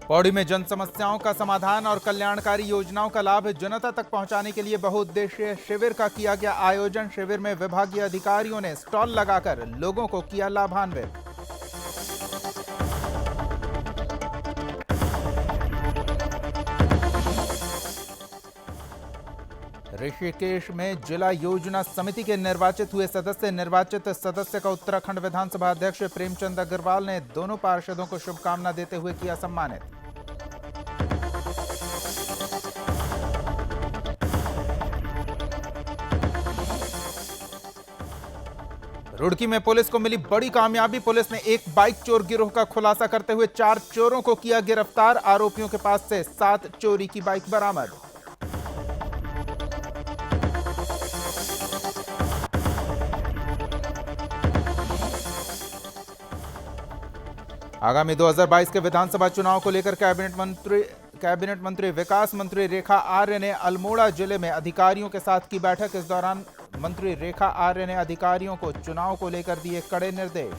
पौड़ी में जन समस्याओं का समाधान और कल्याणकारी योजनाओं का लाभ जनता तक पहुंचाने के लिए बहुउद्देशीय शिविर का किया गया आयोजन। शिविर में विभागीय अधिकारियों ने स्टॉल लगाकर लोगों को किया लाभान्वित। ऋषिकेश में जिला योजना समिति के निर्वाचित हुए सदस्य। निर्वाचित सदस्य का उत्तराखंड विधानसभा अध्यक्ष प्रेमचंद अग्रवाल ने दोनों पार्षदों को शुभकामना देते हुए किया सम्मानित। रुड़की में पुलिस को मिली बड़ी कामयाबी। पुलिस ने एक बाइक चोर गिरोह का खुलासा करते हुए 4 चोरों को किया गिरफ्तार। आरोपियों के पास से 7 चोरी की बाइक बरामद। आगामी 2022 के विधानसभा चुनाव को लेकर कैबिनेट मंत्री विकास मंत्री रेखा आर्य ने अल्मोड़ा जिले में अधिकारियों के साथ की बैठक। इस दौरान मंत्री रेखा आर्य ने अधिकारियों को चुनाव को लेकर दिए कड़े निर्देश।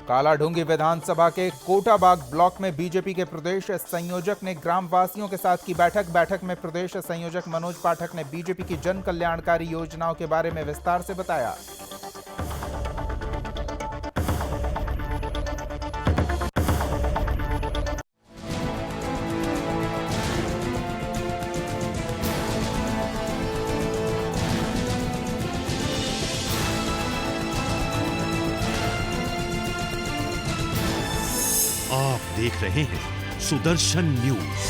कालाढूंगी विधानसभा के कोटाबाग ब्लॉक में बीजेपी के प्रदेश संयोजक ने ग्रामवासियों के साथ की बैठक। बैठक में प्रदेश संयोजक मनोज पाठक ने बीजेपी की जन कल्याणकारी योजनाओं के बारे में विस्तार से बताया। आप देख रहे हैं सुदर्शन न्यूज।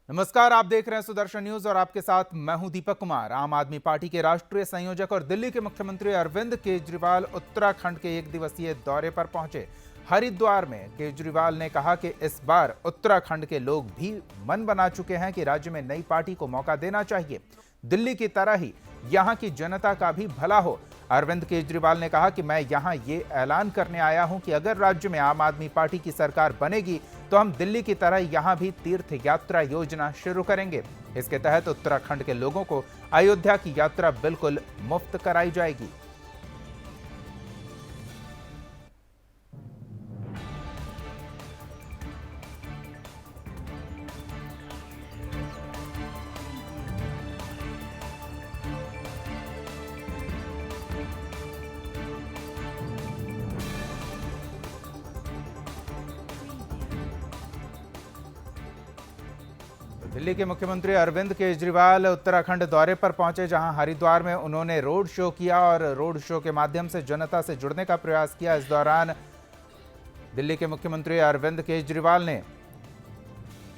नमस्कार, आप देख रहे हैं सुदर्शन न्यूज और आपके साथ मैं हूं दीपक कुमार। आम आदमी पार्टी के राष्ट्रीय संयोजक और दिल्ली के मुख्यमंत्री अरविंद केजरीवाल उत्तराखंड के 1 दिवसीय दौरे पर पहुंचे। हरिद्वार में केजरीवाल ने कहा कि इस बार उत्तराखंड के लोग भी मन बना चुके हैं कि राज्य में नई पार्टी को मौका देना चाहिए। दिल्ली की तरह ही यहां की जनता का भी भला हो। अरविंद केजरीवाल ने कहा कि मैं यहां ये ऐलान करने आया हूं कि अगर राज्य में आम आदमी पार्टी की सरकार बनेगी तो हम दिल्ली की तरह यहां भी तीर्थ यात्रा योजना शुरू करेंगे। इसके तहत उत्तराखंड के लोगों को अयोध्या की यात्रा बिल्कुल मुफ्त कराई जाएगी। दिल्ली के मुख्यमंत्री अरविंद केजरीवाल उत्तराखंड दौरे पर पहुंचे, जहां हरिद्वार में उन्होंने रोड शो किया और रोड शो के माध्यम से जनता से जुड़ने का प्रयास किया। इस दौरान दिल्ली के मुख्यमंत्री अरविंद केजरीवाल ने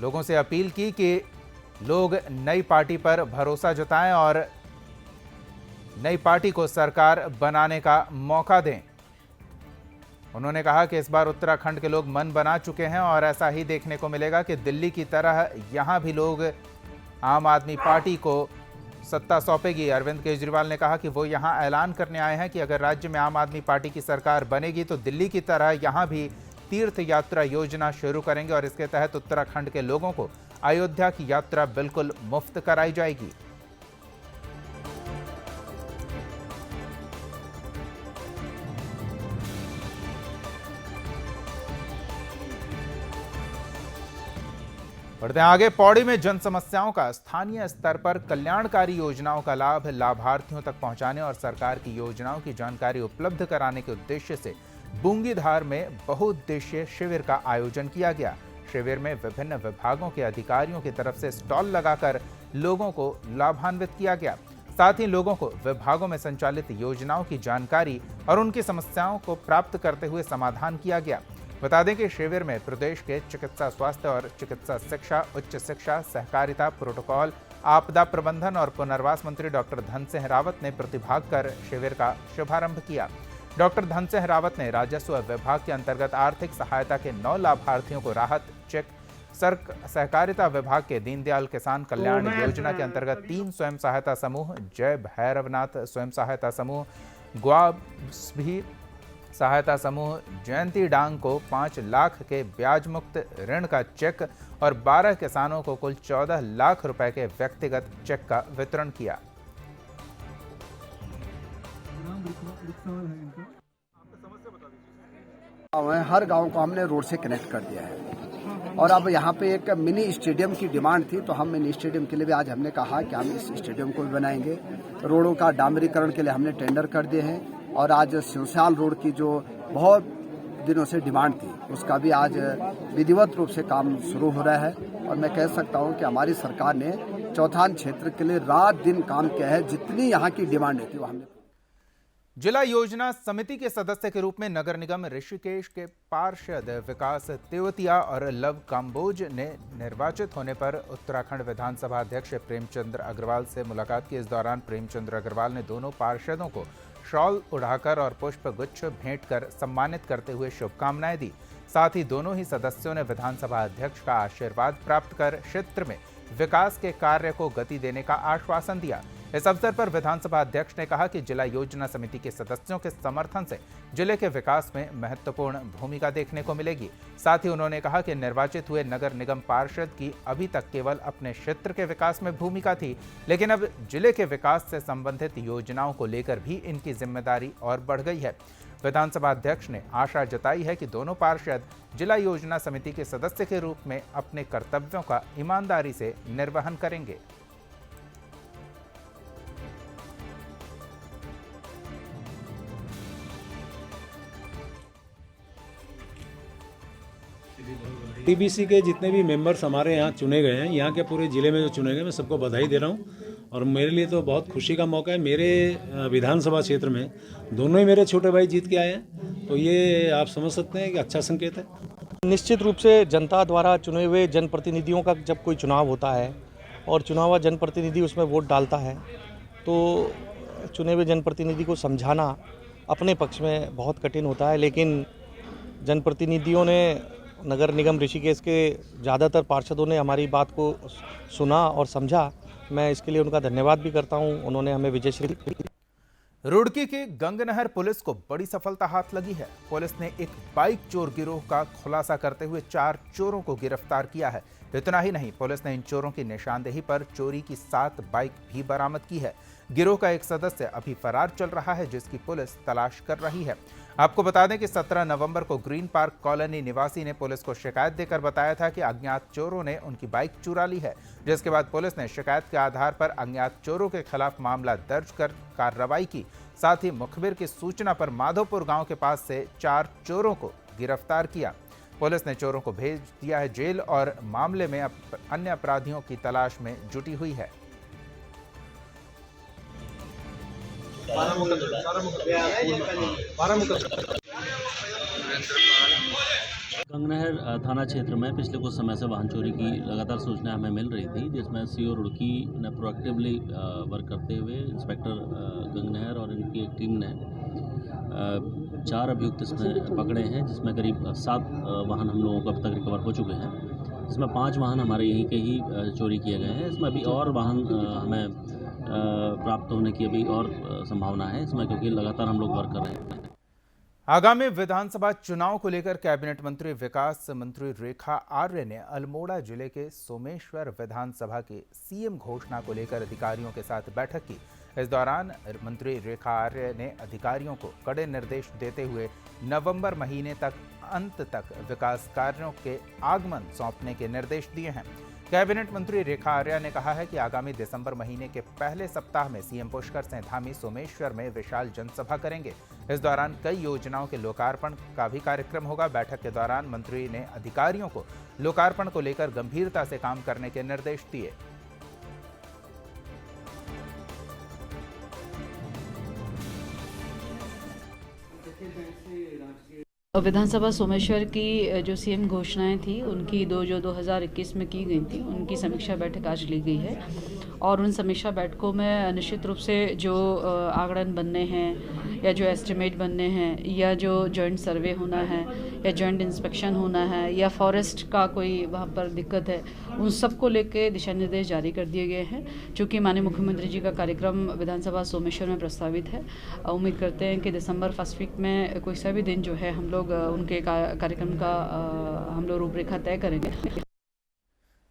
लोगों से अपील की कि लोग नई पार्टी पर भरोसा जताएं और नई पार्टी को सरकार बनाने का मौका दें। उन्होंने कहा कि इस बार उत्तराखंड के लोग मन बना चुके हैं और ऐसा ही देखने को मिलेगा कि दिल्ली की तरह यहां भी लोग आम आदमी पार्टी को सत्ता सौंपेगी। अरविंद केजरीवाल ने कहा कि वो यहां ऐलान करने आए हैं कि अगर राज्य में आम आदमी पार्टी की सरकार बनेगी तो दिल्ली की तरह यहां भी तीर्थ यात्रा योजना शुरू करेंगे और इसके तहत उत्तराखंड के लोगों को अयोध्या की यात्रा बिल्कुल मुफ्त कराई जाएगी। बढ़ते हैं आगे। पौड़ी में जन समस्याओं का स्थानीय स्तर पर कल्याणकारी योजनाओं का लाभ लाभार्थियों तक पहुंचाने और सरकार की योजनाओं की जानकारी उपलब्ध कराने के उद्देश्य से बूंगीधार में बहुउद्देशीय शिविर का आयोजन किया गया। शिविर में विभिन्न विभागों के अधिकारियों की तरफ से स्टॉल लगाकर लोगों को लाभान्वित किया गया। साथ ही लोगों को विभागों में संचालित योजनाओं की जानकारी और उनकी समस्याओं को प्राप्त करते हुए समाधान किया गया। बता दें कि शिविर में प्रदेश के चिकित्सा स्वास्थ्य और चिकित्सा शिक्षा, उच्च शिक्षा, सहकारिता, प्रोटोकॉल, आपदा प्रबंधन और पुनर्वास मंत्री डॉक्टर धन सिंह रावत ने प्रतिभाग कर शिविर का शुभारंभ किया। डॉक्टर धन सिंह रावत ने राजस्व विभाग के अंतर्गत आर्थिक सहायता के 9 लाभार्थियों को राहत चेक, सहकारिता विभाग के दीनदयाल किसान कल्याण योजना के अंतर्गत 3 स्वयं सहायता समूह, जय भैरवनाथ स्वयं सहायता समूह, ग्वाब्स भी सहायता समूह जयंती डांग को 5 लाख के ब्याज मुक्त ऋण का चेक और 12 किसानों को कुल 14 लाख रुपए के व्यक्तिगत चेक का वितरण किया। हर गांव को हमने रोड से कनेक्ट कर दिया है और अब यहाँ पे एक मिनी स्टेडियम की डिमांड थी, तो हम मिनी स्टेडियम के लिए भी आज हमने कहा कि हम इस स्टेडियम को भी बनाएंगे। रोडों का डामरीकरण के लिए हमने टेंडर कर दिए हैं और आज सिवसाल रोड की जो बहुत दिनों से डिमांड थी उसका भी आज विधिवत रूप से काम शुरू हो रहा है। और मैं कह सकता हूँ कि हमारी सरकार ने चौथान क्षेत्र के लिए रात दिन काम किया है। जितनी यहाँ की डिमांड थी वो हमने। जिला योजना समिति के सदस्य के रूप में नगर निगम ऋषिकेश के पार्षद विकास तेवतिया और लव काम्बोज ने निर्वाचित होने पर उत्तराखंड विधानसभा अध्यक्ष प्रेमचंद्र अग्रवाल से मुलाकात की। इस दौरान प्रेमचंद्र अग्रवाल ने दोनों पार्षदों को शॉल उड़ाकर और पुष्प गुच्छ भेंट कर सम्मानित करते हुए शुभकामनाएं दी। साथ ही दोनों ही सदस्यों ने विधानसभा अध्यक्ष का आशीर्वाद प्राप्त कर क्षेत्र में विकास के कार्य को गति देने का आश्वासन दिया। इस अवसर पर विधानसभा अध्यक्ष ने कहा कि जिला योजना समिति के सदस्यों के समर्थन से जिले के विकास में महत्वपूर्ण भूमिका देखने को मिलेगी। साथ ही उन्होंने कहा कि निर्वाचित हुए नगर निगम पार्षद की अभी तक केवल अपने क्षेत्र के विकास में भूमिका थी, लेकिन अब जिले के विकास से संबंधित योजनाओं को लेकर भी इनकी जिम्मेदारी और बढ़ गई है। विधानसभा अध्यक्ष ने आशा जताई है कि दोनों पार्षद जिला योजना समिति के सदस्य के रूप में अपने कर्तव्यों का ईमानदारी से निर्वहन करेंगे। टीबीसी के जितने भी मेंबर्स हमारे यहाँ चुने गए हैं, यहाँ के पूरे ज़िले में जो चुने गए, मैं सबको बधाई दे रहा हूँ और मेरे लिए तो बहुत खुशी का मौका है। मेरे विधानसभा क्षेत्र में दोनों ही मेरे छोटे भाई जीत के आए हैं, तो ये आप समझ सकते हैं कि अच्छा संकेत है। निश्चित रूप से जनता द्वारा चुने हुए जनप्रतिनिधियों का जब कोई चुनाव होता है और चुना हुआ जनप्रतिनिधि उसमें वोट डालता है, तो चुने हुए जनप्रतिनिधि को समझाना अपने पक्ष में बहुत कठिन होता है। लेकिन जनप्रतिनिधियों ने, नगर निगम ऋषिकेश के ज़्यादातर पार्षदों ने हमारी बात को सुना और समझा। मैं इसके लिए उनका धन्यवाद भी करता हूं। उन्होंने हमें विजयश्री। रुड़की के गंगनहर पुलिस को बड़ी सफलता हाथ लगी है। पुलिस ने एक बाइक चोर गिरोह का खुलासा करते हुए 4 चोरों को गिरफ्तार किया है। इतना ही नहीं, पुलिस ने इन चोरों की निशानदेही पर चोरी की 7 बाइक भी बरामद की है। गिरोह का एक सदस्य अभी फरार चल रहा है, जिसकी पुलिस तलाश कर रही है। आपको बता दें कि 17 नवंबर को ग्रीन पार्क कॉलोनी निवासी ने पुलिस को शिकायत देकर बताया था कि अज्ञात चोरों ने उनकी बाइक चुरा ली है, जिसके बाद पुलिस ने शिकायत के आधार पर अज्ञात चोरों के खिलाफ मामला दर्ज कर कार्रवाई की। साथ ही मुखबिर की सूचना पर माधोपुर गांव के पास से 4 चोरों को गिरफ्तार किया। पुलिस ने चोरों को भेज दिया है जेल और मामले में अन्य अपराधियों की तलाश में जुटी हुई है। गंगनहर थाना क्षेत्र में पिछले कुछ समय से वाहन चोरी की लगातार सूचना हमें मिल रही थी, जिसमें सीओ रुड़की ने प्रोएक्टिवली वर्क करते हुए इंस्पेक्टर गंगनहर और इनकी एक टीम ने 4 अभियुक्त इसमें पकड़े हैं, जिसमें करीब 7 वाहन हम लोगों को अब तक रिकवर हो चुके हैं। इसमें 5 वाहन हमारे यहीं के ही चोरी किए गए हैं। इसमें अभी और वाहन हमें प्राप्त होने की अभी और संभावना है इसमें, क्योंकि लगातार हम लोग वर्क कर रहे हैं। आगामी विधानसभा चुनाव को लेकर कैबिनेट मंत्री विकास मंत्री रेखा आर्य ने अल्मोड़ा जिले के सोमेश्वर विधानसभा की सीएम घोषणा को लेकर अधिकारियों के साथ बैठक की। इस दौरान मंत्री रेखा आर्य ने अधिकारियों को कड़े निर्देश देते हुए नवंबर महीने तक अंत तक विकास कार्यों के आगमन सौंपने के निर्देश दिए हैं। कैबिनेट मंत्री रेखा आर्य ने कहा है कि आगामी दिसंबर महीने के पहले सप्ताह में सीएम पुष्कर सिंह धामी सोमेश्वर में विशाल जनसभा करेंगे। इस दौरान कई योजनाओं के लोकार्पण का भी कार्यक्रम होगा। बैठक के दौरान मंत्री ने अधिकारियों को लोकार्पण को लेकर गंभीरता से काम करने के निर्देश दिए। विधानसभा सोमेश्वर की जो सीएम घोषणाएं थी उनकी जो 2021 में की गई थी, उनकी समीक्षा बैठक आज ली गई है और उन समीक्षा बैठकों में निश्चित रूप से जो आंकड़न बनने हैं या जो एस्टिमेट बनने हैं या जो जॉइंट सर्वे होना है या जॉइंट इंस्पेक्शन होना है या फॉरेस्ट का कोई वहाँ पर दिक्कत है, उन सब को लेके दिशा निर्देश जारी कर दिए गए हैं। चूँकि माननीय मुख्यमंत्री जी का कार्यक्रम विधानसभा सोमेश्वर में प्रस्तावित है, उम्मीद करते हैं कि दिसंबर फर्स्ट वीक में कोई सा भी दिन जो है हम लोग उनके कार्यक्रम का हम लोग रूपरेखा तय करेंगे।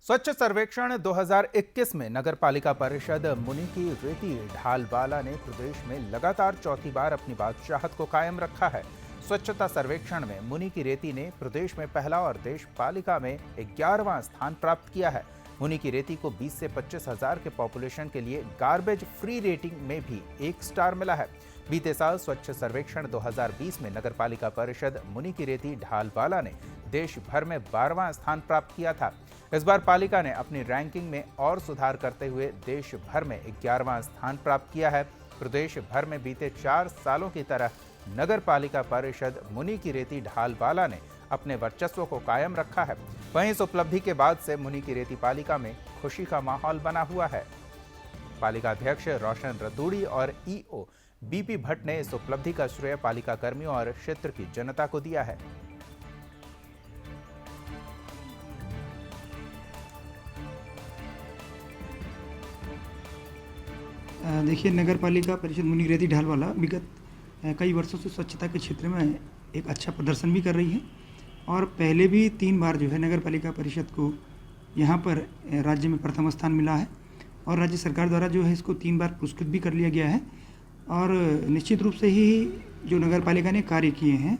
स्वच्छ सर्वेक्षण 2021 में नगर पालिका परिषद मुनि की रेती ढालवाला ने प्रदेश में लगातार चौथी बार अपनी बादशाहत को कायम रखा है। स्वच्छता सर्वेक्षण में मुनि की रेती ने प्रदेश में पहला और देश पालिका में 11वां स्थान प्राप्त किया है। मुनि की रेती को 20 से 25 हजार के पॉपुलेशन के लिए गार्बेज फ्री रेटिंग में भी 1 स्टार मिला है। बीते साल स्वच्छ सर्वेक्षण 2020 में नगर पालिका परिषद मुनि की रेती ढालवाला ने देश भर में 12वां स्थान प्राप्त किया था। इस बार पालिका ने अपनी रैंकिंग में और सुधार करते हुए देश भर में 11वां स्थान प्राप्त किया है। प्रदेश भर में बीते 4 सालों की तरह नगर पालिका परिषद मुनि की रेती ढालवाला ने अपने वर्चस्व को कायम रखा है। वहीं इस उपलब्धि के बाद से मुनि की रेती पालिका में खुशी का माहौल बना हुआ है। पालिका अध्यक्ष रोशन रतूड़ी और ईओ बीपी भट्ट ने इस उपलब्धि का श्रेय पालिका कर्मियों और क्षेत्र की जनता को दिया है। देखिए, नगर पालिका परिषद मुनि की रेती ढालवाला विगत कई वर्षों से स्वच्छता के क्षेत्र में एक अच्छा प्रदर्शन भी कर रही है और पहले भी 3 बार जो है नगर पालिका परिषद को यहाँ पर राज्य में प्रथम स्थान मिला है और राज्य सरकार द्वारा जो है इसको 3 बार पुरस्कृत भी कर लिया गया है। और निश्चित रूप से ही जो नगर पालिका ने कार्य किए हैं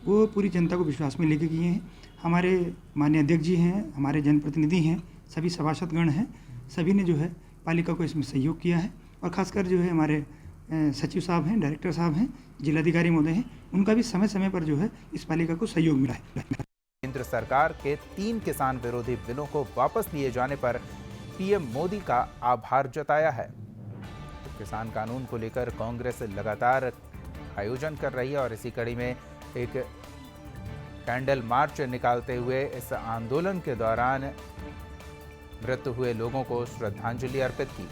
वो पूरी जनता को विश्वास में लेके किए हैं। हमारे माननीय अध्यक्ष जी हैं, हमारे जनप्रतिनिधि हैं, सभी सभासदगण हैं, सभी ने जो है पालिका को इसमें सहयोग किया है और खासकर जो है हमारे सचिव साहब हैं, डायरेक्टर साहब हैं, जिलाधिकारी महोदय हैं, उनका भी समय समय पर जो है इस पालिका को सहयोग मिला है। केंद्र सरकार के 3 किसान विरोधी बिलों को वापस लिए जाने पर पीएम मोदी का आभार जताया है। तो किसान कानून को लेकर कांग्रेस लगातार आयोजन कर रही है और इसी कड़ी में एक कैंडल मार्च निकालते हुए इस आंदोलन के दौरान मृत हुए लोगों को श्रद्धांजलि अर्पित की।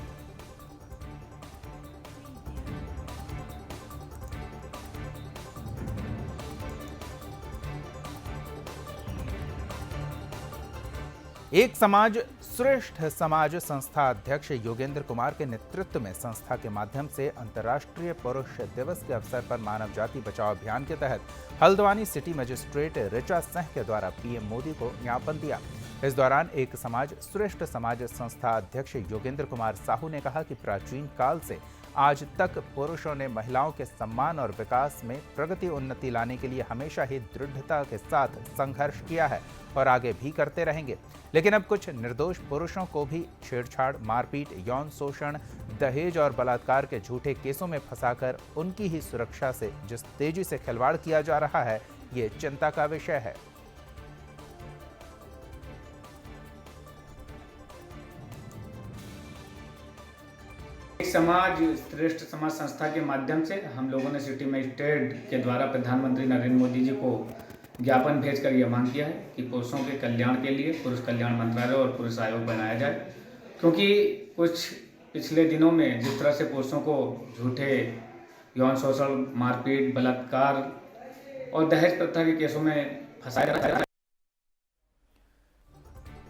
एक समाज श्रेष्ठ समाज संस्था अध्यक्ष योगेंद्र कुमार के नेतृत्व में संस्था के माध्यम से अंतर्राष्ट्रीय पुरुष दिवस के अवसर पर मानव जाति बचाओ अभियान के तहत हल्द्वानी सिटी मजिस्ट्रेट ऋचा सिंह के द्वारा पीएम मोदी को ज्ञापन दिया। इस दौरान एक समाज श्रेष्ठ समाज संस्था अध्यक्ष योगेंद्र कुमार साहू ने कहा कि प्राचीन काल से आज तक पुरुषों ने महिलाओं के सम्मान और विकास में प्रगति उन्नति लाने के लिए हमेशा ही दृढ़ता के साथ संघर्ष किया है और आगे भी करते रहेंगे। लेकिन अब कुछ निर्दोष पुरुषों को भी छेड़छाड़, मारपीट, यौन शोषण, दहेज और बलात्कार के झूठे केसों में फंसाकर उनकी ही सुरक्षा से जिस तेजी से खिलवाड़ किया जा रहा है, ये चिंता का विषय है। समाज श्रेष्ठ समाज संस्था के माध्यम से हम लोगों ने सिटी मजिस्ट्रेट के द्वारा प्रधानमंत्री नरेंद्र मोदी जी को ज्ञापन भेजकर यह मांग किया है कि पुरुषों के कल्याण के लिए पुरुष कल्याण मंत्रालय और पुरुष आयोग बनाया जाए, क्योंकि कुछ पिछले दिनों में जिस तरह से पुरुषों को झूठे यौन शोषण, मारपीट, बलात्कार और दहेज प्रथा के केसों में फंसाया जा रहा है।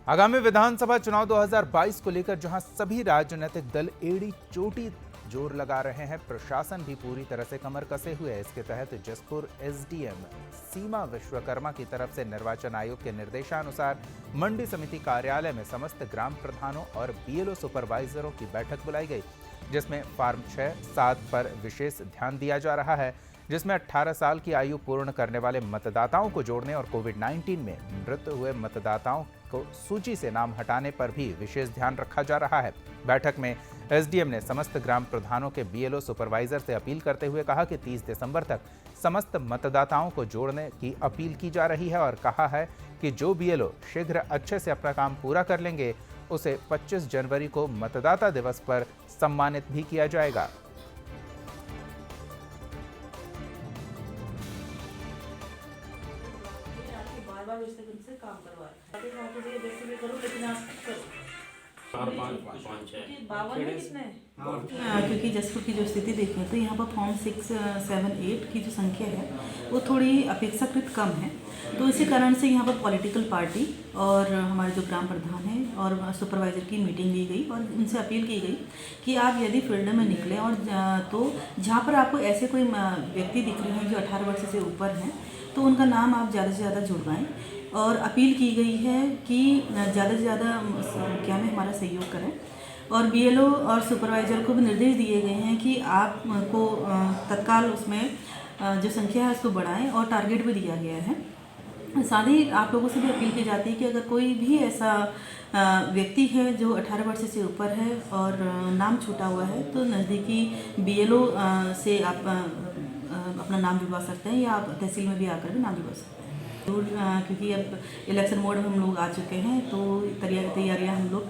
आगामी विधानसभा चुनाव 2022 को लेकर जहां सभी राजनीतिक दल एड़ी चोटी जोर लगा रहे हैं, प्रशासन भी पूरी तरह से कमर कसे हुए है। इसके तहत जसपुर एसडीएम सीमा विश्वकर्मा की तरफ से निर्वाचन आयोग के निर्देशानुसार मंडी समिति कार्यालय में समस्त ग्राम प्रधानों और बीएलओ सुपरवाइजरों की बैठक बुलाई गई, जिसमें फार्म 6-7 पर विशेष ध्यान दिया जा रहा है, जिसमें 18 साल की आयु पूर्ण करने वाले मतदाताओं को जोड़ने और कोविड-19 में मृत हुए मतदाताओं को सूची से नाम हटाने पर भी विशेष ध्यान रखा जा रहा है। बैठक में एसडीएम ने समस्त ग्राम प्रधानों के बीएलओ सुपरवाइजर से अपील करते हुए कहा कि 30 दिसंबर तक समस्त मतदाताओं को जोड़ने की अपील की जा रही है और कहा है कि जो बीएलओ शीघ्र अच्छे से अपना काम पूरा कर लेंगे उसे 25 जनवरी को मतदाता दिवस पर सम्मानित भी किया जाएगा। क्योंकि जसपुर की जो स्थिति देखें तो यहाँ पर फॉर्म 6, 7, 8 की जो संख्या है वो थोड़ी अपेक्षाकृत कम है। तो इसी कारण से यहाँ पर पॉलिटिकल पार्टी और हमारे जो ग्राम प्रधान हैं और सुपरवाइज़र की मीटिंग ली गई और उनसे अपील की गई कि आप यदि फील्ड में निकलें और तो जहाँ पर आपको ऐसे कोई व्यक्ति दिख रहे हैं जो 18 वर्ष से ऊपर हैं तो उनका नाम आप ज़्यादा से ज़्यादा जुड़वाएँ। और अपील की गई है कि ज़्यादा से ज़्यादा संख्या में हमारा सहयोग करें। और BLO और सुपरवाइज़र को भी निर्देश दिए गए हैं कि आपको तत्काल उसमें जो संख्या है उसको बढ़ाएं और टारगेट भी दिया गया है। साथ ही आप लोगों से भी अपील की जाती है कि अगर कोई भी ऐसा व्यक्ति है जो 18 वर्ष से ऊपर है और नाम छूटा हुआ है तो नज़दीकी BLO से आप अपना नाम जुड़वा सकते हैं या आप तहसील में भी आकर भी नाम जुड़वा सकते हैं। क्योंकि अब इलेक्शन मोड में हम लोग आ चुके हैं तो तैयारियां हम लोग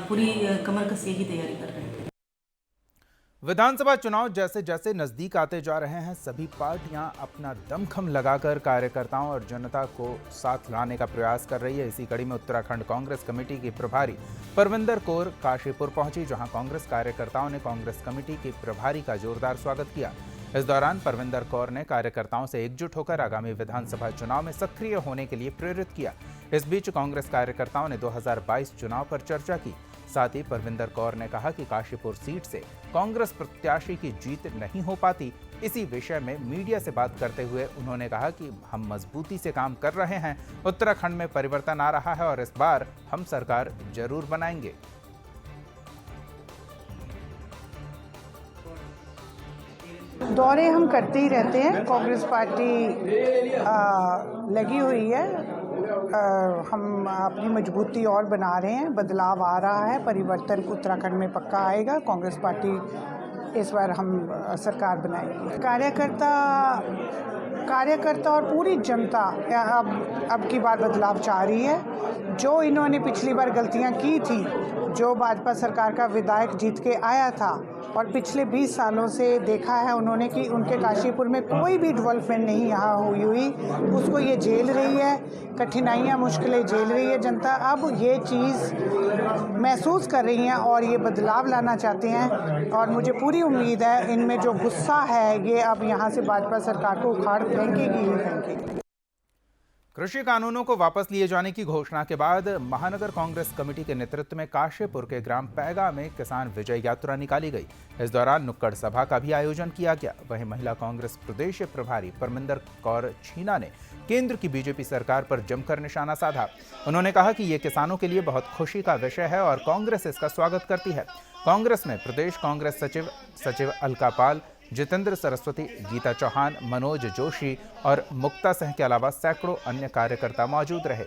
पूरी कमर कस के ही तैयारी कर रहे हैं। विधानसभा चुनाव जैसे जैसे नजदीक आते जा रहे हैं सभी पार्टियां अपना दमखम लगाकर कार्यकर्ताओं और जनता को साथ लाने का प्रयास कर रही है। इसी कड़ी में उत्तराखंड कांग्रेस कमेटी की प्रभारी परविंदर कौर काशीपुर पहुंची, जहां कांग्रेस कार्यकर्ताओं ने कांग्रेस कमेटी के प्रभारी का जोरदार स्वागत किया। इस दौरान परविंदर कौर ने कार्यकर्ताओं से एकजुट होकर आगामी विधानसभा चुनाव में सक्रिय होने के लिए प्रेरित किया। इस बीच कांग्रेस कार्यकर्ताओं ने 2022 चुनाव पर चर्चा की। साथ ही परविंदर कौर ने कहा कि काशीपुर सीट से कांग्रेस प्रत्याशी की जीत नहीं हो पाती। इसी विषय में मीडिया से बात करते हुए उन्होंने कहा कि हम मजबूती से काम कर रहे हैं, उत्तराखंड में परिवर्तन आ रहा है और इस बार हम सरकार जरूर बनाएंगे। दौरे हम करते ही रहते हैं। कांग्रेस पार्टी लगी हुई है, हम अपनी मजबूती और बना रहे हैं। बदलाव आ रहा है, परिवर्तन उत्तराखंड में पक्का आएगा। कांग्रेस पार्टी इस बार हम सरकार बनाएगी। कार्यकर्ता और पूरी जनता अब की बार बदलाव चाह रही है। जो इन्होंने पिछली बार गलतियां की थी, जो भाजपा सरकार का विधायक जीत के आया था और पिछले 20 सालों से देखा है उन्होंने कि उनके काशीपुर में कोई भी डेवलपमेंट नहीं यहाँ हुई, उसको ये झेल रही है, कठिनाइयाँ मुश्किलें झेल रही है जनता। अब ये चीज़ महसूस कर रही हैं और ये बदलाव लाना चाहते हैं और मुझे पूरी उम्मीद है इनमें जो गुस्सा है ये अब यहाँ से भाजपा सरकार को उखाड़ फेंकेगी ही फेंकेगी। कृषि कानूनों को वापस लिए जाने की घोषणा के बाद महानगर कांग्रेस कमेटी के नेतृत्व में काशीपुर के ग्राम पैगा में किसान विजय यात्रा निकाली गई। इस दौरान नुक्कड़ सभा का भी आयोजन किया गया। वहीं महिला कांग्रेस प्रदेश प्रभारी परमिंदर कौर छीना ने केंद्र की बीजेपी सरकार पर जमकर निशाना साधा। उन्होंने कहा कि ये किसानों के लिए बहुत खुशी का विषय है और कांग्रेस इसका स्वागत करती है। कांग्रेस में प्रदेश कांग्रेस सचिव अलका पाल, जितेंद्र सरस्वती, गीता चौहान, मनोज जोशी और मुक्ता सिंह के अलावा सैकड़ों अन्य कार्यकर्ता मौजूद रहे।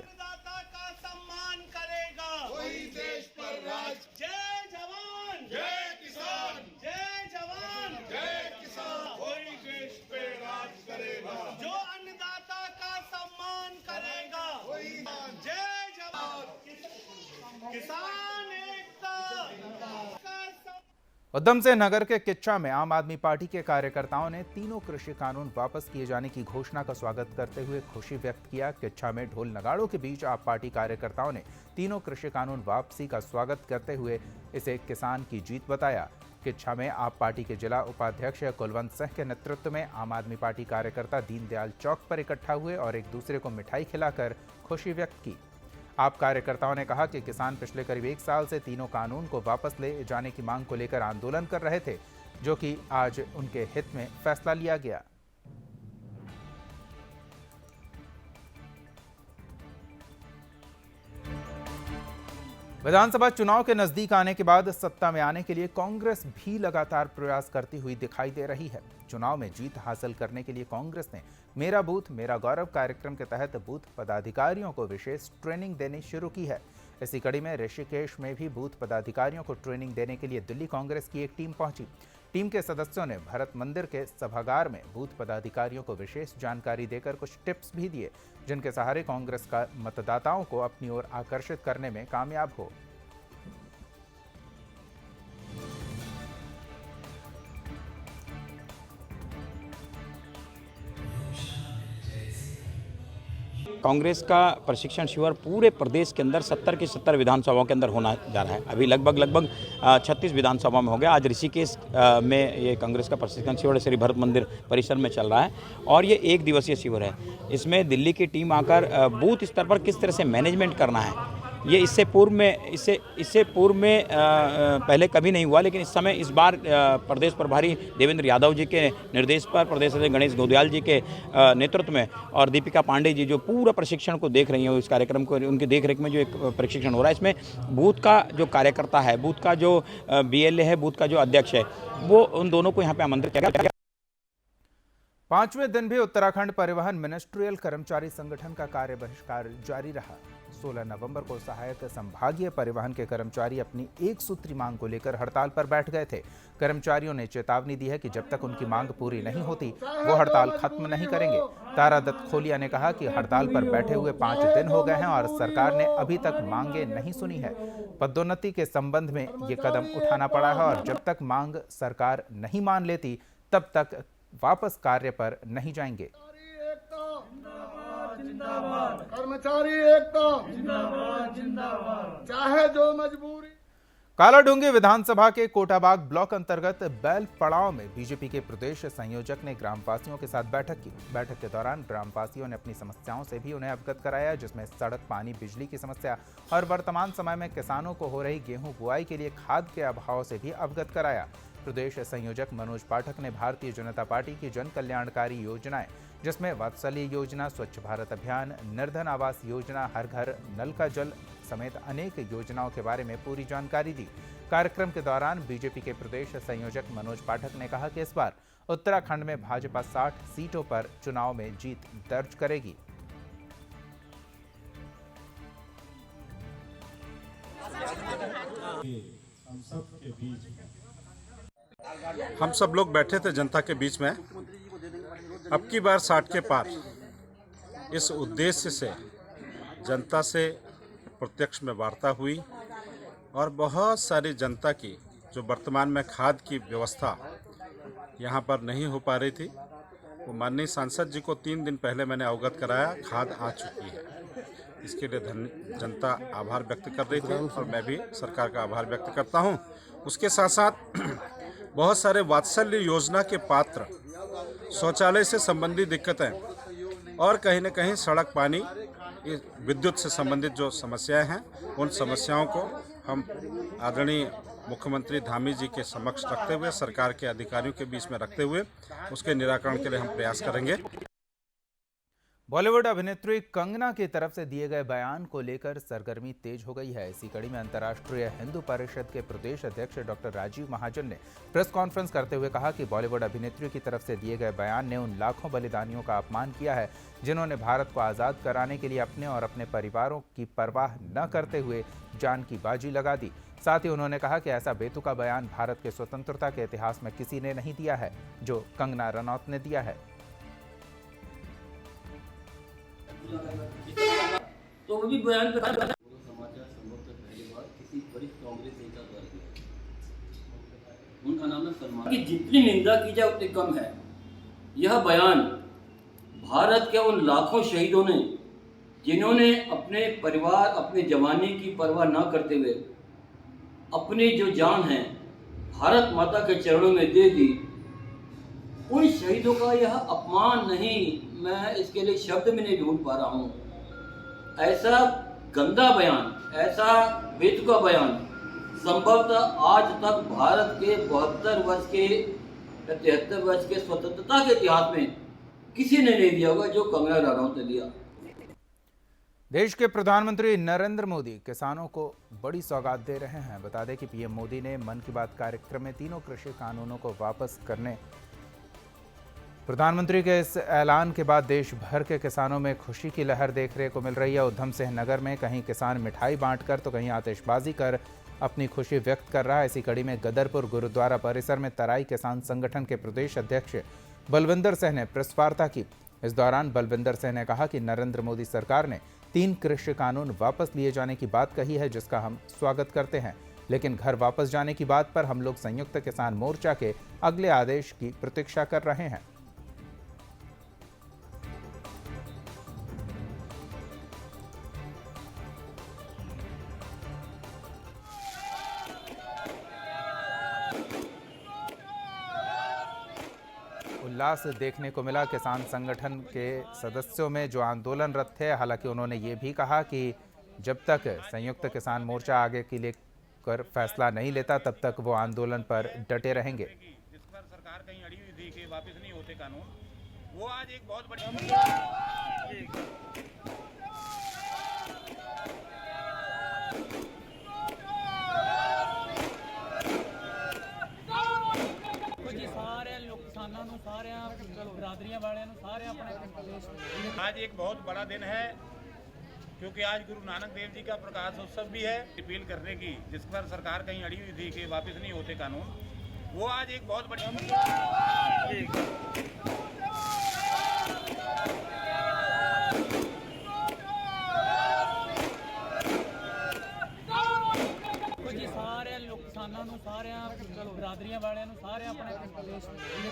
उधम सिंह नगर के किच्छा में आम आदमी पार्टी के कार्यकर्ताओं ने तीनों कृषि कानून वापस किए जाने की घोषणा का स्वागत करते हुए खुशी व्यक्त किया। किच्छा में ढोल नगाड़ों के बीच आप पार्टी कार्यकर्ताओं ने तीनों कृषि कानून वापसी का स्वागत करते हुए इसे किसान की जीत बताया। किच्छा में आप पार्टी के जिला उपाध्यक्ष कुलवंत सिंह के नेतृत्व में आम आदमी पार्टी कार्यकर्ता दीनदयाल चौक पर इकट्ठा हुए और एक दूसरे को मिठाई खिलाकर खुशी व्यक्त की। आप कार्यकर्ताओं ने कहा कि किसान पिछले करीब 1 साल से तीनों कानून को वापस ले जाने की मांग को लेकर आंदोलन कर रहे थे, जो कि आज उनके हित में फैसला लिया गया। विधानसभा चुनाव के नजदीक आने के बाद सत्ता में आने के लिए कांग्रेस भी लगातार प्रयास करती हुई दिखाई दे रही है। चुनाव में जीत हासिल करने के लिए कांग्रेस ने मेरा बूथ मेरा गौरव कार्यक्रम के तहत बूथ पदाधिकारियों को विशेष ट्रेनिंग देनी शुरू की है। इसी कड़ी में ऋषिकेश में भी बूथ पदाधिकारियों को ट्रेनिंग देने के लिए दिल्ली कांग्रेस की एक टीम पहुंची। टीम के सदस्यों ने भरत मंदिर के सभागार में बूथ पदाधिकारियों को विशेष जानकारी देकर कुछ टिप्स भी दिए, जिनके सहारे कांग्रेस का मतदाताओं को अपनी ओर आकर्षित करने में कामयाब हो। कांग्रेस का प्रशिक्षण शिविर पूरे प्रदेश के अंदर 70 की 70 विधानसभाओं के अंदर होना जा रहा है। अभी लगभग 36 विधानसभा में हो गया। आज ऋषिकेश में ये कांग्रेस का प्रशिक्षण शिविर श्री भरत मंदिर परिसर में चल रहा है और ये 1 दिवसीय शिविर है। इसमें दिल्ली की टीम आकर बूथ स्तर पर किस तरह से मैनेजमेंट करना है, ये इससे पूर्व में पहले कभी नहीं हुआ, लेकिन इस समय इस बार प्रदेश प्रभारी देवेंद्र यादव जी के निर्देश पर, प्रदेश अध्यक्ष गणेश गोदयाल जी के नेतृत्व में और दीपिका पांडे जी जो पूरा प्रशिक्षण को देख रही हैं, इस कार्यक्रम को उनकी देखरेख में जो एक प्रशिक्षण हो रहा है, इसमें बूथ का जो कार्यकर्ता है, बूथ का जो BLA है, बूथ का जो अध्यक्ष है, वो उन दोनों को यहाँ पे आमंत्रित किया गया। 5वें दिन भी उत्तराखंड परिवहन मिनिस्ट्रियल कर्मचारी संगठन का कार्य बहिष्कार जारी रहा। 16 नवंबर को सहायक संभागीय परिवहन के कर्मचारी अपनी एक सूत्री मांग को लेकर हड़ताल पर बैठ गए थे। कर्मचारियों ने चेतावनी दी है कि जब तक उनकी मांग पूरी नहीं होती वो हड़ताल खत्म नहीं करेंगे। तारादत्त खोलिया ने कहा कि हड़ताल पर बैठे हुए 5 दिन हो गए हैं और सरकार ने अभी तक मांगे नहीं सुनी है। पदोन्नति के संबंध में ये कदम उठाना पड़ा है और जब तक मांग सरकार नहीं मान लेती तब तक वापस कार्य पर नहीं जाएंगे। कर्मचारी एकता जिंदाबाद जिंदाबाद, चाहे जो मजबूरी। कालाडूंगी विधानसभा के कोटाबाग ब्लॉक अंतर्गत बैल पड़ाव में बीजेपी के प्रदेश संयोजक ने ग्रामवासियों के साथ बैठक की। बैठक के दौरान ग्रामवासियों ने अपनी समस्याओं से भी उन्हें अवगत कराया, जिसमें सड़क, पानी, बिजली की समस्या और वर्तमान समय में किसानों को हो रही गेहूं बुआई के लिए खाद के अभाव से भी अवगत कराया। प्रदेश संयोजक मनोज पाठक ने भारतीय जनता पार्टी की जन कल्याणकारी योजनाएं, जिसमें वात्सल्य योजना, स्वच्छ भारत अभियान, निर्धन आवास योजना, हर घर नल का जल समेत अनेक योजनाओं के बारे में पूरी जानकारी दी। कार्यक्रम के दौरान बीजेपी के प्रदेश संयोजक मनोज पाठक ने कहा कि इस बार उत्तराखंड में भाजपा 60 सीटों पर चुनाव में जीत दर्ज करेगी। हम सब लोग बैठे थे जनता के बीच में। अब की बार 60 के पार, इस उद्देश्य से जनता से प्रत्यक्ष में वार्ता हुई और बहुत सारी जनता की जो वर्तमान में खाद की व्यवस्था यहाँ पर नहीं हो पा रही थी, वो माननीय सांसद जी को 3 दिन पहले मैंने अवगत कराया, खाद आ चुकी है। इसके लिए जनता आभार व्यक्त कर रही थी और मैं भी सरकार का आभार व्यक्त करता हूँ। उसके साथ साथ बहुत सारे वात्सल्य योजना के पात्र, शौचालय से संबंधित दिक्कतें और कहीं न कहीं सड़क, पानी, विद्युत से संबंधित जो समस्याएं हैं, उन समस्याओं को हम आदरणीय मुख्यमंत्री धामी जी के समक्ष रखते हुए, सरकार के अधिकारियों के बीच में रखते हुए उसके निराकरण के लिए हम प्रयास करेंगे। बॉलीवुड अभिनेत्री कंगना की तरफ से दिए गए बयान को लेकर सरगर्मी तेज हो गई है। इसी कड़ी में अंतर्राष्ट्रीय हिंदू परिषद के प्रदेश अध्यक्ष डॉक्टर राजीव महाजन ने प्रेस कॉन्फ्रेंस करते हुए कहा कि बॉलीवुड अभिनेत्री की तरफ से दिए गए बयान ने उन लाखों बलिदानियों का अपमान किया है जिन्होंने भारत को आज़ाद कराने के लिए अपने और अपने परिवारों की परवाह न करते हुए जान की बाजी लगा दी। साथ ही उन्होंने कहा कि ऐसा बेतुका बयान भारत के स्वतंत्रता के इतिहास में किसी ने नहीं दिया है जो कंगना रनौत ने दिया है। तो वो भी बयान समाचार संभवतः पहली बार किसी वरिष्ठ कांग्रेस नेता द्वारा दिया। उनका नाम है सलमान। कि जितनी निंदा की जाए उतनी कम है। यह बयान भारत के उन लाखों शहीदों ने, जिन्होंने अपने परिवार, अपने जवानी की परवाह न करते हुए अपनी जो जान है भारत माता के चरणों में दे दी, उन शहीदों का यह अपमान नहीं, मैं इसके लिए शब्द में नहीं ढूंढ पा रहा हूँ। ऐसा गंदा बयान, ऐसा बेतुका बयान संभवतः आज तक भारत के 72 वर्ष के 73 वर्ष के स्वतंत्रता के इतिहास में किसी ने नहीं दिया होगा जो कंगना रनौत ने दिया। देश के प्रधानमंत्री नरेंद्र मोदी किसानों को बड़ी सौगात दे रहे हैं। बता दें कि पीएम मोदी ने मन की बात कार्यक्रम में तीनों कृषि कानूनों को वापस करने प्रधानमंत्री के इस ऐलान के बाद देश भर के किसानों में खुशी की लहर देखने को मिल रही है। उधम सिंह नगर में कहीं किसान मिठाई बांटकर तो कहीं आतिशबाजी कर अपनी खुशी व्यक्त कर रहा है। इसी कड़ी में गदरपुर गुरुद्वारा परिसर में तराई किसान संगठन के प्रदेश अध्यक्ष बलविंदर सिंह ने प्रेस वार्ता की। इस दौरान बलविंदर सिंह ने कहा कि नरेंद्र मोदी सरकार ने 3 कृषि कानून वापस लिए जाने की बात कही है, जिसका हम स्वागत करते हैं, लेकिन घर वापस जाने की बात पर हम लोग संयुक्त किसान मोर्चा के अगले आदेश की प्रतीक्षा कर रहे हैं। उल्लास देखने को मिला किसान संगठन के सदस्यों में जो आंदोलनरत थे। हालांकि उन्होंने ये भी कहा कि जब तक संयुक्त किसान मोर्चा आगे के लिए कर फैसला नहीं लेता तब तक वो आंदोलन पर डटे रहेंगे। जिस पर सरकार कहीं अड़ी हुई थी कि वापस नहीं होते कानून, वो आज एक बहुत बड़ी आज एक बहुत बड़ा दिन है क्योंकि आज गुरु नानक देव जी का प्रकाश उत्सव भी है। अपील करने की जिस पर सरकार कहीं अड़ी हुई थी कि वापस नहीं होते कानून, वो आज एक बहुत बड़ी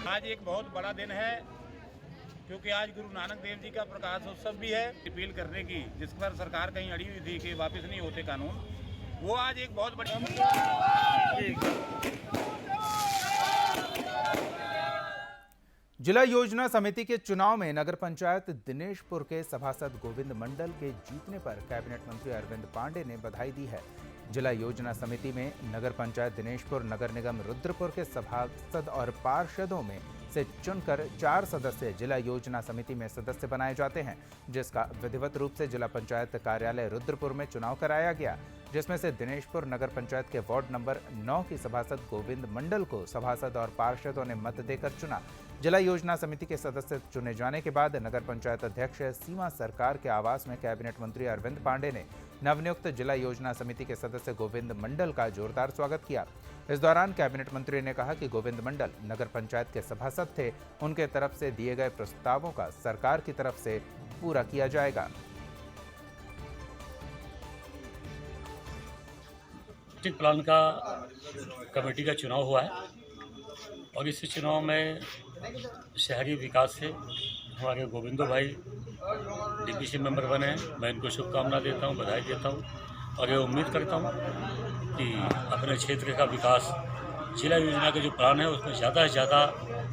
आज एक बहुत बड़ा दिन है क्योंकि आज गुरु नानक देव जी का प्रकाश उत्सव भी है। अपील करने की जिस पर सरकार कहीं अड़ी हुई थी कि वापस नहीं होते कानून, वो आज एक बहुत बड़ी जिला योजना समिति के चुनाव में नगर पंचायत दिनेशपुर के सभासद गोविंद मंडल के जीतने पर कैबिनेट मंत्री अरविंद पांडे ने बधाई दी है। जिला योजना समिति में नगर पंचायत दिनेशपुर, नगर निगम रुद्रपुर के सभासद और पार्षदों में से चुनकर 4 सदस्य जिला योजना समिति में सदस्य बनाए जाते हैं, जिसका विधिवत रूप से जिला पंचायत कार्यालय रुद्रपुर में चुनाव कराया गया, जिसमें से दिनेशपुर नगर पंचायत के वार्ड नंबर 9 की सभासद गोविंद मंडल को सभासद और पार्षदों ने मत देकर चुना। जिला योजना समिति के सदस्य चुने जाने के बाद नगर पंचायत अध्यक्ष सीमा सरकार के आवास में कैबिनेट मंत्री अरविंद पांडे ने नवनियुक्त जिला योजना समिति के सदस्य गोविंद मंडल का जोरदार स्वागत किया। इस दौरान कैबिनेट मंत्री ने कहा कि गोविंद मंडल नगर पंचायत के सभासद थे, उनके तरफ से दिए गए प्रस्तावों का सरकार की तरफ से पूरा किया जाएगा। डिस्ट्रिक्ट प्लान का कमेटी का चुनाव हुआ है और इस चुनाव में शहरी विकास से हमारे गोविंदो भाई डीपीसी मेंबर बने हैं। मैं इनको शुभकामना देता हूं, बधाई देता हूं और ये उम्मीद करता हूं कि अपने क्षेत्र का विकास जिला योजना के जो प्लान है उसमें ज़्यादा से ज़्यादा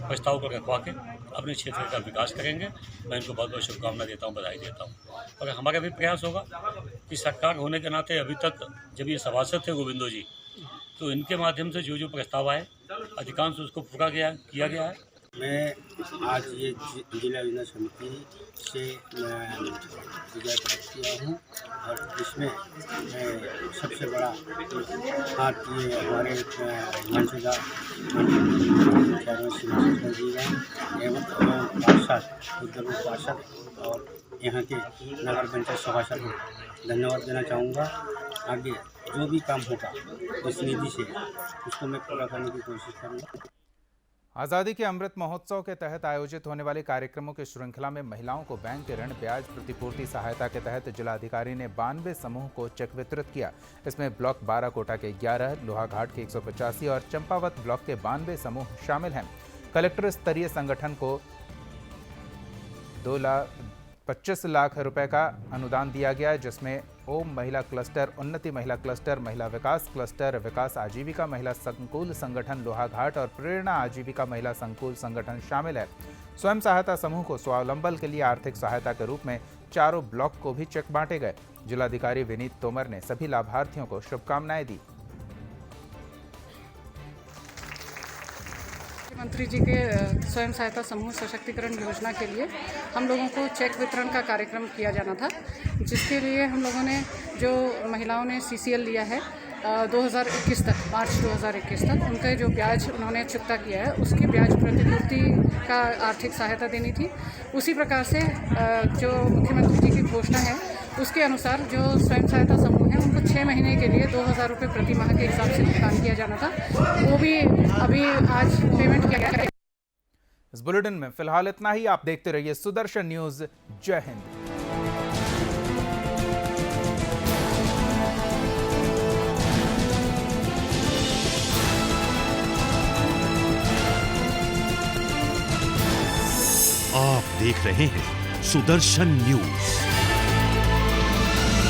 प्रस्ताव को रखवा के अपने क्षेत्र का विकास करेंगे। मैं इनको बहुत बहुत शुभकामना देता हूं, बधाई देता हूं और हमारा भी प्रयास होगा कि सरकार होने के नाते अभी तक जब ये सभासद थे गोविंदो जी, तो इनके माध्यम से जो जो प्रस्ताव आए अधिकांश उसको पूरा किया गया है। मैं आज ये जिला योजना समिति से विजय प्राप्त किया हूँ और इसमें सबसे बड़ा हाथ ये हमारे मौजूदा जी एवं पार्षद रुद्रपुर पार्षद और यहाँ के नगर पंचायत सभासद को धन्यवाद देना चाहूँगा। आगे जो भी काम होगा इस निधि से उसको मैं पूरा करने की कोशिश करूँगा। आज़ादी के अमृत महोत्सव के तहत आयोजित होने वाले कार्यक्रमों की श्रृंखला में महिलाओं को बैंक ऋण ब्याज प्रतिपूर्ति सहायता के तहत जिलाधिकारी ने 92 समूह को चेक वितरित किया। इसमें ब्लॉक 12 कोटा के 11, लोहाघाट के 185 और चंपावत ब्लॉक के 92 समूह शामिल हैं। कलेक्टर स्तरीय संगठन को 2,25 लाख रुपए का अनुदान दिया गया, जिसमें ओम महिला क्लस्टर, उन्नति महिला क्लस्टर, महिला विकास क्लस्टर, विकास आजीविका महिला संकुल संगठन लोहाघाट और प्रेरणा आजीविका महिला संकुल संगठन शामिल है। स्वयं सहायता समूह को स्वावलंबन के लिए आर्थिक सहायता के रूप में 4 ब्लॉक को भी चेक बांटे गए। जिलाधिकारी विनीत तोमर ने सभी लाभार्थियों को शुभकामनाएं दी। मुख्यमंत्री जी के स्वयं सहायता समूह सशक्तिकरण योजना के लिए हम लोगों को चेक वितरण का कार्यक्रम किया जाना था, जिसके लिए हम लोगों ने जो महिलाओं ने CCL लिया है 2021 तक, मार्च 2021 तक, उनका जो ब्याज उन्होंने चुकता किया है उसकी ब्याज प्रतिपूर्ति का आर्थिक सहायता देनी थी। उसी प्रकार से जो मुख्यमंत्री जी की घोषणा है उसके अनुसार जो स्वयं सहायता समूह है उनको 6 महीने के लिए 2,000 रुपये प्रति माह के हिसाब से भुगतान किया जाना था, वो भी अभी आज पेमेंट किया गया है। इस बुलेटिन में फिलहाल इतना ही। आप देखते रहिए सुदर्शन न्यूज। जय हिंद। आप देख रहे हैं सुदर्शन न्यूज।